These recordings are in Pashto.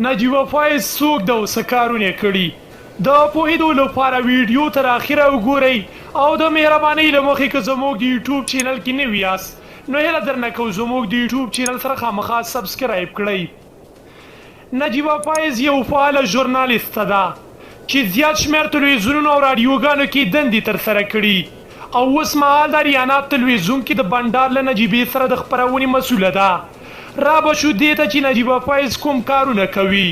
نجیب فایز څوک د څه کارونه کړي د پوهېدو لپاره ویډیو تر اخره وګورئ او د مهربانۍ له مخې که زموږ د یوټیوب چینل کې نوي یاست نو هیله درنه کوو زموږ د یوټیوب چینل سره خامخا سبسکرایب کړئ. نجیبه فایز یو فعاله ژورنالیسته ده چې زیات شمېر تلویزیونونو او راډیوګانو کې دندې ترسره کړي او اوس مهال د ریانا تلویزیون کې د بنډار له نجیبې سره د خپرونې مسؤله ده. را به شو دې ته چې نجیبه فایز کوم کارونه کوي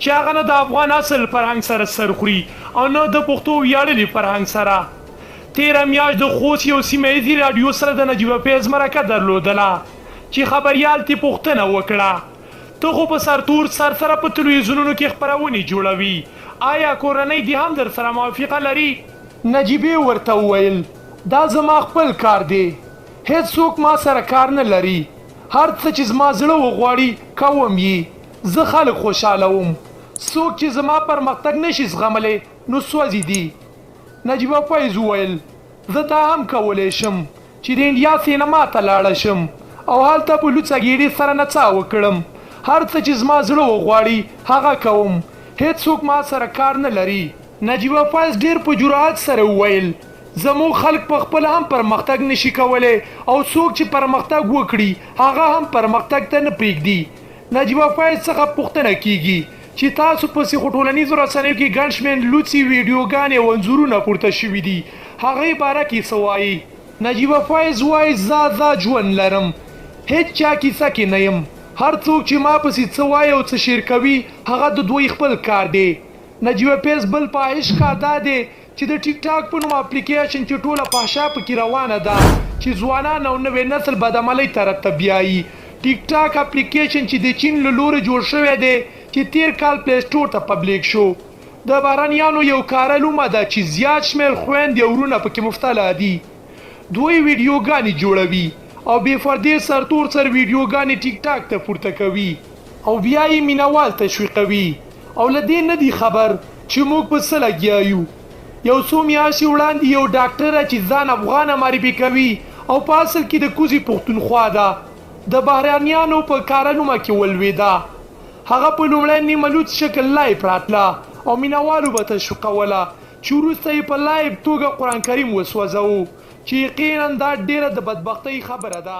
چې هغه نه د افغان اصل فرهنګ سره سر خوري او نه د پښتو ویاړلي فرهنګ سره. تېره میاشت د خوست یو سیمه ییزې راډیو سره د نجیبه فایز مرکه درلودله چې خبریال ترې پوښتنه وکړه ته خو په سرتور سر سره په تلویزیونونو کې خپرونې جوړوي آیا کورنۍ دې هم در سره موافقه لري؟ نجیبې ورته وویل دا زما خپل کار دی هېڅوک ما سره کار نه لري هر څه چې زما زړه وغواړي کوم یې زه خلک خوشحالوم څوک چې زما پرمختګ نشي زغملی نو سوځي دي. نجیبه فایز وویل زه دا هم کولی شم چې د انډیا سینما ته لاړه شم او هلته په لوڅه ګېډې سره نڅا وکړم هر څه چې زما زړه وغواړي هغه کوم هېڅوک ما سره کار نه لري. نجیبه فایز ډېر په جرأت سره وویل زموږ خلک په خپل هم پرمختګ نشي کولی او څوک چې پرمختګ وکړي هغه هم پرمختګ ته نه پرېږدي. نجیبه فایز څخه پوښتنه کیږي چې تاسو پسې خو ټولنیزو رسنیو کې ګڼ شمېر لوڅې ویډیوګانې او انځورونه پورته شوي دي هغې باره کې څه وایي؟ نجیبه فایز وایي زه ازاد ژوند لرم هېڅ چا کیسه کې نه یم هر څوک چې ما پسې څه وایي او څه شیر کوي هغه د دوی خپل کار دی. نجیبه فایز بل فاحش کار دا دی چې د ټیک ټاک په نوم اپلیکیشن چې ټوله فحشا پکې روانه ده چې ځوانان او نوی نسل بدعملۍ طرف ته بیایي. ټیک ټاک اپلیکیشن چې د چین له لورې جوړ شوی دی چې تیر کال پلی سټور ته پبلیک شو د بهرنیانو یو کاره لومه ده چې زیات شمېر خویندې او وروڼه پکې مبتلا دي. دوی ویډیوګانې جوړوي او بې فردې سرتور سر ویډیوګانې ټیک ټاک ته پورته کوي او بیا یې مینوال تشویقوي او له دې نه دي خبر چې موږ په څه لګیا یو. یو څو میاشتې وړاندې یو ډاکټره چې ځان افغانه معرفي کوي او په اصل کې د کوزي پښتونخوا ده د بهرنیانو په کارنومه کې ولوېده هغه په لومړی نیمه شکل لایف راتله او مینوالو به تشویقوله چې وروسته یې په لایف توګه قرآن کریم وسوځوو چې یقینا دا ډېره د بدبختۍ خبره ده.